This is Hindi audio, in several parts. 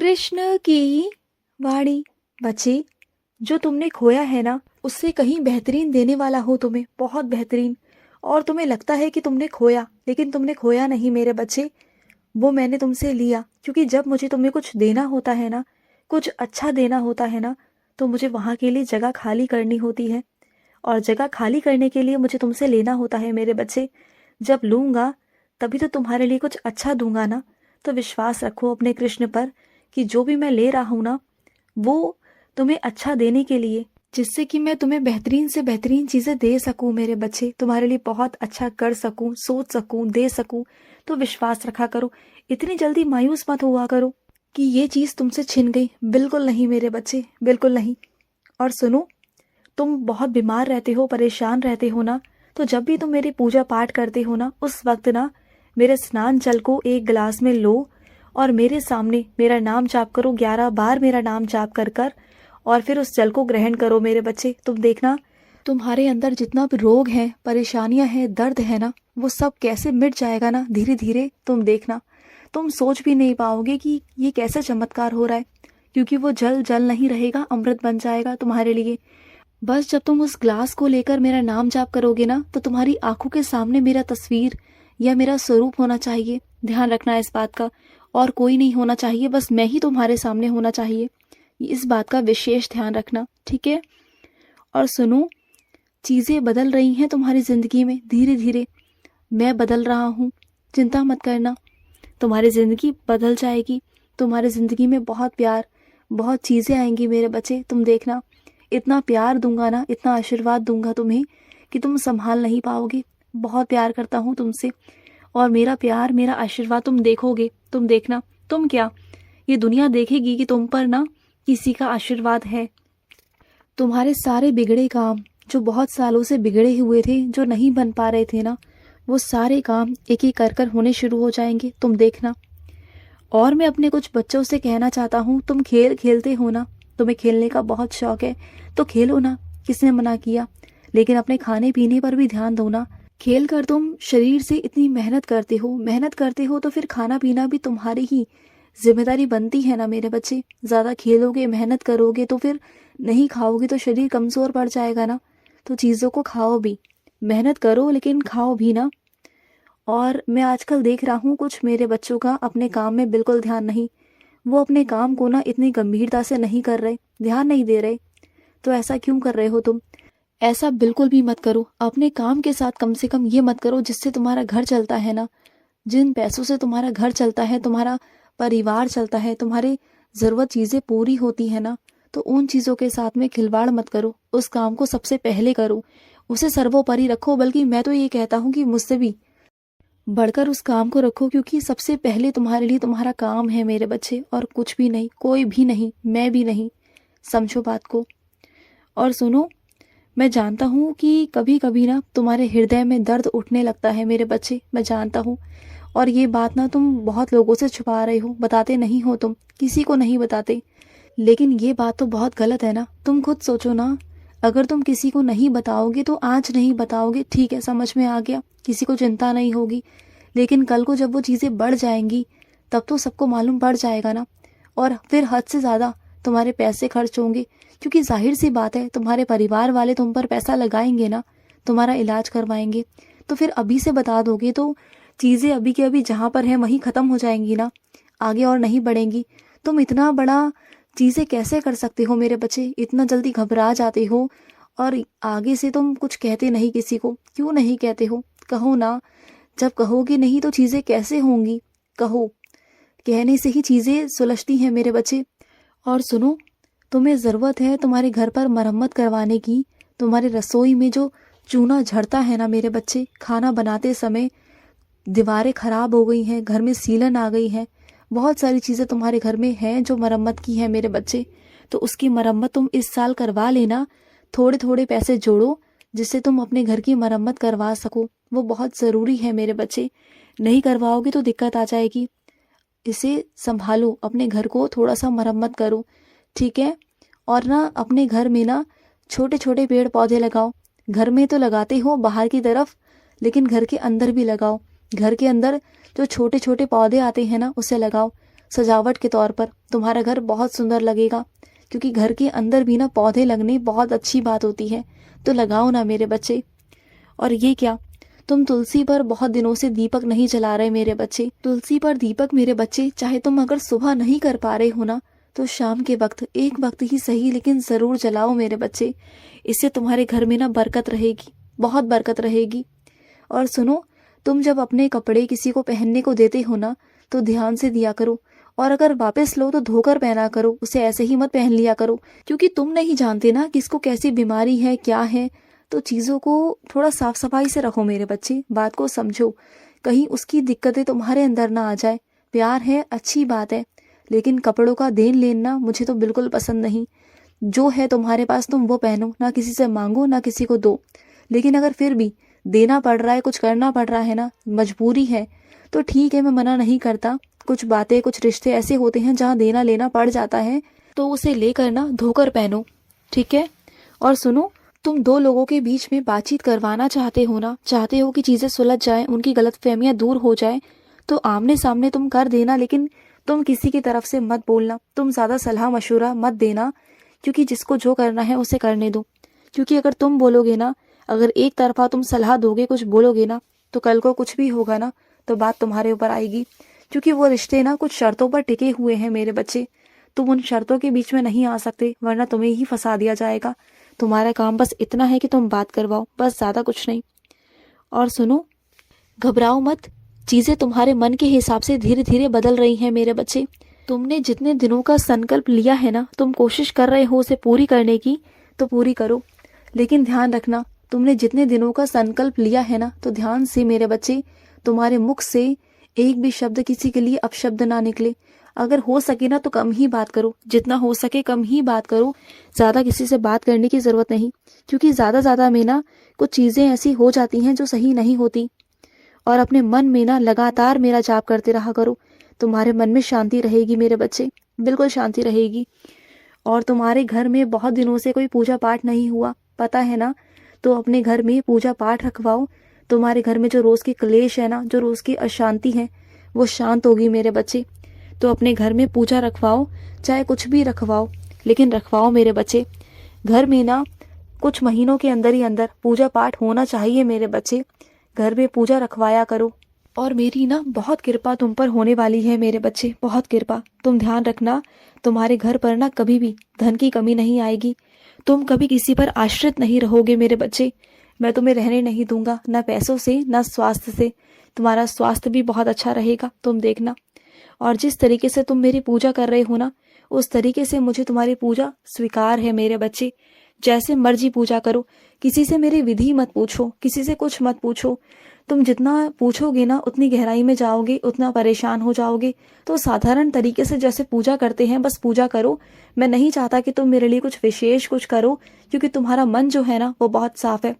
कृष्ण की वाणी। बच्चे, जो तुमने खोया है ना, उससे कहीं बेहतरीन देने वाला हो तुम्हें, बहुत बेहतरीन। और तुम्हें लगता है कि तुमने खोया, लेकिन तुमने खोया नहीं मेरे बच्चे। वो मैंने तुमसे लिया, क्योंकि जब मुझे तुम्हें कुछ देना होता है ना, कुछ अच्छा देना होता है ना, तो मुझे वहाँ के लिए जगह खाली करनी होती है। और जगह खाली करने के लिए मुझे तुमसे लेना होता है मेरे बच्चे। जब लूँगा तभी तो तुम्हारे लिए कुछ अच्छा दूंगा ना। तो विश्वास रखो अपने कृष्ण पर कि जो भी मैं ले रहा हूँ ना, वो तुम्हें अच्छा देने के लिए, जिससे कि मैं तुम्हें बेहतरीन से बेहतरीन चीज़ें दे सकूं मेरे बच्चे, तुम्हारे लिए बहुत अच्छा कर सकूं, सोच सकूं, दे सकूं। तो विश्वास रखा करो, इतनी जल्दी मायूस मत हुआ करो कि ये चीज़ तुमसे छिन गई। बिल्कुल नहीं मेरे बच्चे, बिल्कुल नहीं। और सुनो, तुम बहुत बीमार रहते हो, परेशान रहते हो ना, तो जब भी तुम मेरी पूजा पाठ करते हो ना, उस वक्त ना मेरे स्नान जल को एक गिलास में लो और मेरे सामने मेरा नाम जाप करो, 11 बार मेरा नाम जाप कर कर, और फिर उस जल को ग्रहण करो मेरे बच्चे। तुम देखना, तुम्हारे अंदर जितना भी रोग है, परेशानियां हैं, दर्द है ना, वो सब कैसे मिट जाएगा ना धीरे धीरे। तुम देखना, तुम सोच भी नहीं पाओगे कि ये कैसे चमत्कार हो रहा है, क्योंकि वो जल जल नहीं रहेगा, अमृत बन जाएगा तुम्हारे लिए। बस जब तुम उस ग्लास को लेकर मेरा नाम जाप करोगे ना, तो तुम्हारी आंखों के सामने मेरा तस्वीर या मेरा स्वरूप होना चाहिए। ध्यान रखना इस बात का, और कोई नहीं होना चाहिए, बस मैं ही तुम्हारे सामने होना चाहिए। इस बात का विशेष ध्यान रखना, ठीक है। और सुनो, चीज़ें बदल रही हैं तुम्हारी ज़िंदगी में धीरे धीरे। मैं बदल रहा हूँ, चिंता मत करना, तुम्हारी ज़िंदगी बदल जाएगी। तुम्हारी ज़िंदगी में बहुत प्यार, बहुत चीज़ें आएंगी मेरे बच्चे। तुम देखना, इतना प्यार दूंगा ना, इतना आशीर्वाद दूंगा तुम्हें कि तुम संभाल नहीं पाओगे। बहुत प्यार करता हूँ तुमसे, और मेरा प्यार, मेरा आशीर्वाद तुम देखोगे। तुम देखना, तुम क्या, ये दुनिया देखेगी कि तुम पर ना किसी का आशीर्वाद है। तुम्हारे सारे बिगड़े काम, जो बहुत सालों से बिगड़े हुए थे, जो नहीं बन पा रहे थे ना, वो सारे काम एक एक कर कर होने शुरू हो जाएंगे। तुम देखना। और मैं अपने कुछ बच्चों से कहना चाहता हूँ, तुम खेल खेलते हो ना, तुम्हें खेलने का बहुत शौक है, तो खेलो ना, किसने मना किया। लेकिन अपने खाने पीने पर भी ध्यान दो ना। खेल कर तुम शरीर से इतनी मेहनत करते हो, मेहनत करते हो, तो फिर खाना पीना भी तुम्हारी ही जिम्मेदारी बनती है ना मेरे बच्चे। ज़्यादा खेलोगे, मेहनत करोगे, तो फिर नहीं खाओगे तो शरीर कमज़ोर पड़ जाएगा ना। तो चीज़ों को खाओ भी, मेहनत करो लेकिन खाओ भी ना। और मैं आजकल देख रहा हूँ कुछ मेरे बच्चों का अपने काम में बिल्कुल ध्यान नहीं। वो अपने काम को ना इतनी गंभीरता से नहीं कर रहे, ध्यान नहीं दे रहे। तो ऐसा क्यों कर रहे हो तुम? ऐसा बिल्कुल भी मत करो। अपने काम के साथ कम से कम ये मत करो जिससे तुम्हारा घर चलता है ना, जिन पैसों से तुम्हारा घर चलता है, तुम्हारा परिवार चलता है, तुम्हारी ज़रूरत चीज़ें पूरी होती है ना, तो उन चीज़ों के साथ में खिलवाड़ मत करो। उस काम को सबसे पहले करो, उसे सर्वोपरि रखो। बल्कि मैं तो ये कहता हूँ कि मुझसे भी बढ़कर उस काम को रखो, क्योंकि सबसे पहले तुम्हारे लिए तुम्हारा काम है मेरे बच्चे, और कुछ भी नहीं, कोई भी नहीं, मैं भी नहीं। समझो बात को। और सुनो, मैं जानता हूँ कि कभी कभी ना तुम्हारे हृदय में दर्द उठने लगता है मेरे बच्चे, मैं जानता हूँ। और ये बात ना तुम बहुत लोगों से छुपा रहे हो, बताते नहीं हो, तुम किसी को नहीं बताते। लेकिन ये बात तो बहुत गलत है ना। तुम खुद सोचो ना, अगर तुम किसी को नहीं बताओगे तो आज नहीं बताओगे, ठीक है, समझ में आ गया, किसी को चिंता नहीं होगी। लेकिन कल को जब वो चीज़ें बढ़ जाएंगी, तब तो सबको मालूम पड़ जाएगा ना। और फिर हद से ज़्यादा तुम्हारे पैसे खर्च होंगे, क्योंकि जाहिर सी बात है, तुम्हारे परिवार वाले तुम पर पैसा लगाएंगे ना, तुम्हारा इलाज करवाएंगे। तो फिर अभी से बता दोगे तो चीज़ें अभी के अभी जहाँ पर हैं वहीं ख़त्म हो जाएंगी ना, आगे और नहीं बढ़ेंगी। तुम इतना बड़ा चीज़ें कैसे कर सकते हो मेरे बच्चे? इतना जल्दी घबरा जाते हो, और आगे से तुम कुछ कहते नहीं किसी को। क्यों नहीं कहते हो? कहो ना। जब कहोगे नहीं तो चीज़ें कैसे होंगी? कहो, कहने से ही चीज़ें सुलझती हैं मेरे बच्चे। और सुनो, तुम्हें ज़रूरत है तुम्हारे घर पर मरम्मत करवाने की। तुम्हारे रसोई में जो चूना झड़ता है ना मेरे बच्चे, खाना बनाते समय दीवारें खराब हो गई हैं, घर में सीलन आ गई है, बहुत सारी चीज़ें तुम्हारे घर में हैं जो मरम्मत की है मेरे बच्चे। तो उसकी मरम्मत तुम इस साल करवा लेना। थोड़े थोड़े पैसे जोड़ो जिससे तुम अपने घर की मरम्मत करवा सको, वो बहुत ज़रूरी है मेरे बच्चे। नहीं करवाओगे तो दिक्कत आ जाएगी। इसे संभालो, अपने घर को थोड़ा सा मरम्मत करो, ठीक है। और ना अपने घर में ना छोटे छोटे पेड़ पौधे लगाओ। घर में तो लगाते हो बाहर की तरफ, लेकिन घर के अंदर भी लगाओ। घर के अंदर जो छोटे छोटे पौधे आते हैं ना, उसे लगाओ। सजावट के तौर पर तुम्हारा घर बहुत सुंदर लगेगा, क्योंकि घर के अंदर भी ना पौधे लगने बहुत अच्छी बात होती है। तो लगाओ ना मेरे बच्चे। और ये क्या, तुम तुलसी पर बहुत दिनों से दीपक नहीं जला रहे मेरे बच्चे। तुलसी पर दीपक मेरे बच्चे, चाहे तुम अगर सुबह नहीं कर पा रहे हो ना, तो शाम के वक्त, एक वक्त ही सही, लेकिन ज़रूर जलाओ मेरे बच्चे। इससे तुम्हारे घर में ना बरकत रहेगी, बहुत बरकत रहेगी। और सुनो, तुम जब अपने कपड़े किसी को पहनने को देते हो ना, तो ध्यान से दिया करो, और अगर वापस लो तो धोकर पहना करो, उसे ऐसे ही मत पहन लिया करो, क्योंकि तुम नहीं जानते ना किसको कैसी बीमारी है, क्या है। तो चीज़ों को थोड़ा साफ सफाई से रखो मेरे बच्चे, बात को समझो, कहीं उसकी दिक्कतें तुम्हारे अंदर ना आ जाए। प्यार है, अच्छी बात है, लेकिन कपड़ों का देन लेना मुझे तो बिल्कुल पसंद नहीं। जो है तुम्हारे पास तुम वो पहनो, ना किसी से मांगो ना किसी को दो। लेकिन अगर फिर भी देना पड़ रहा है, कुछ करना पड़ रहा है ना, मजबूरी है, तो ठीक है, मैं मना नहीं करता। कुछ बातें, कुछ रिश्ते ऐसे होते हैं जहाँ देना लेना पड़ जाता है, तो उसे लेकर ना धोकर पहनो, ठीक है। और सुनो, तुम दो लोगों के बीच में बातचीत करवाना चाहते हो ना, चाहते हो कि चीज़ें सुलझ जाएं, उनकी गलतफहमियां दूर हो जाएं, तो आमने सामने तुम कर देना, लेकिन तुम किसी की तरफ से मत बोलना, तुम ज़्यादा सलाह मशवरा मत देना, क्योंकि जिसको जो करना है उसे करने दो। क्योंकि अगर तुम बोलोगे ना, अगर एक तरफा तुम सलाह दोगे, कुछ बोलोगे ना, तो कल को कुछ भी होगा ना, तो बात तुम्हारे ऊपर आएगी। क्योंकि वो रिश्ते ना कुछ शर्तों पर टिके हुए हैं मेरे बच्चे, तुम उन शर्तों के बीच में नहीं आ सकते, वरना तुम्हें ही फंसा दिया जाएगा। तुम्हारा काम बस इतना है कि तुम बात करवाओ, बस, ज़्यादा कुछ नहीं। और सुनो, घबराओ मत, चीज़ें तुम्हारे मन के हिसाब से धीरे धीरे बदल रही हैं मेरे बच्चे। तुमने जितने दिनों का संकल्प लिया है ना, तुम कोशिश कर रहे हो उसे पूरी करने की, तो पूरी करो। लेकिन ध्यान रखना, तुमने जितने दिनों का संकल्प लिया है ना, तो ध्यान से मेरे बच्चे, तुम्हारे मुख से एक भी शब्द किसी के लिए अपशब्द ना निकले। अगर हो सके ना तो कम ही बात करो, जितना हो सके कम ही बात करो, ज़्यादा किसी से बात करने की ज़रूरत नहीं, क्योंकि ज़्यादा में ना कुछ चीज़ें ऐसी हो जाती हैं जो सही नहीं होती। और अपने मन में ना लगातार मेरा जाप करते रहा करो, तुम्हारे मन में शांति रहेगी मेरे बच्चे, बिल्कुल शांति रहेगी। और तुम्हारे घर में बहुत दिनों से कोई पूजा पाठ नहीं हुआ, पता है ना, तो अपने घर में पूजा पाठ रखवाओ। तुम्हारे घर में जो रोज़ की क्लेश है ना, जो रोज़ की अशांति है, वो शांत होगी मेरे बच्चे। तो अपने घर में पूजा रखवाओ, चाहे कुछ भी रखवाओ, लेकिन रखवाओ मेरे बच्चे। घर में ना कुछ महीनों के अंदर ही अंदर पूजा पाठ होना चाहिए मेरे बच्चे, घर में पूजा रखवाया करो। और मेरी ना बहुत कृपा तुम पर होने वाली है मेरे बच्चे, बहुत कृपा। तुम ध्यान रखना, तुम्हारे घर पर ना कभी भी धन की कमी नहीं आएगी, तुम कभी किसी पर आश्रित नहीं रहोगे मेरे बच्चे। मैं तुम्हें रहने नहीं दूंगा, ना पैसों से ना स्वास्थ्य से। तुम्हारा स्वास्थ्य भी बहुत अच्छा रहेगा, तुम देखना। और जिस तरीके से तुम मेरी पूजा कर रहे हो ना, उस तरीके से मुझे तुम्हारी पूजा स्वीकार है मेरे बच्चे। जैसे मर्जी पूजा करो, किसी से मेरी विधि मत पूछो, किसी से कुछ मत पूछो। तुम जितना पूछोगे ना, उतनी गहराई में जाओगे, उतना परेशान हो जाओगे। तो साधारण तरीके से जैसे पूजा करते हैं, बस पूजा करो। मैं नहीं चाहता कि तुम मेरे लिए कुछ विशेष कुछ करो, क्योंकि तुम्हारा मन जो है ना, वो बहुत साफ है।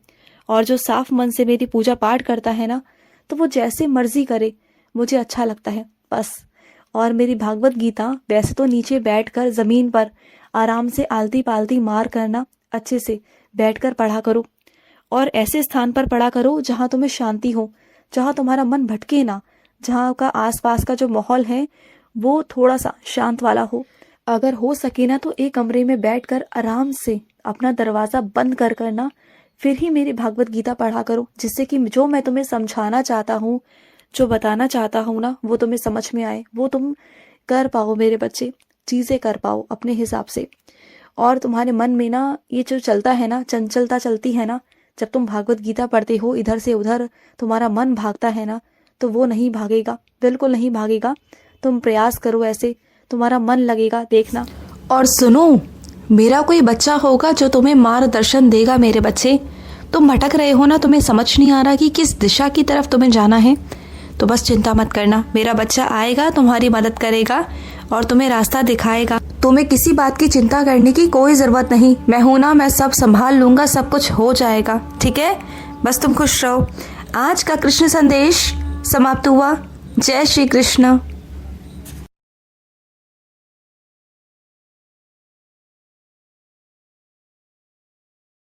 और जो साफ मन से मेरी पूजा पाठ करता है ना, तो वो जैसे मर्जी करे, मुझे अच्छा लगता है, बस। और मेरी भागवत गीता वैसे तो नीचे बैठकर ज़मीन पर आराम से आलती पालती मार करना, अच्छे से बैठकर पढ़ा करो। और ऐसे स्थान पर पढ़ा करो जहाँ तुम्हें शांति हो, जहाँ तुम्हारा मन भटके ना, जहाँ का आसपास का जो माहौल है वो थोड़ा सा शांत वाला हो। अगर हो सके ना तो एक कमरे में बैठकर आराम से अपना दरवाज़ा बंद कर करना, फिर ही मेरी भागवत गीता पढ़ा करो, जिससे कि जो मैं तुम्हें समझाना चाहता हूँ, जो बताना चाहता हूँ ना, वो तुम्हें समझ में आए, वो तुम कर पाओ मेरे बच्चे, चीज़ें कर पाओ अपने हिसाब से। और तुम्हारे मन में ना ये जो चलता है ना, चंचलता चलती है ना, जब तुम भागवत गीता पढ़ते हो, इधर से उधर तुम्हारा मन भागता है ना, तो वो नहीं भागेगा, बिल्कुल नहीं भागेगा। तुम प्रयास करो ऐसे, तुम्हारा मन लगेगा, देखना। और सुनो, मेरा कोई बच्चा होगा जो तुम्हें मार्गदर्शन देगा मेरे बच्चे। तुम भटक रहे हो ना, तुम्हें समझ नहीं आ रहा कि किस दिशा की तरफ तुम्हें जाना है, तो बस चिंता मत करना, मेरा बच्चा आएगा, तुम्हारी मदद करेगा और तुम्हें रास्ता दिखाएगा। तुम्हें किसी बात की चिंता करने की कोई ज़रूरत नहीं, मैं हूं ना, मैं सब संभाल लूँगा, सब कुछ हो जाएगा, ठीक है। बस तुम खुश रहो। आज का कृष्ण संदेश समाप्त हुआ। जय श्री कृष्ण।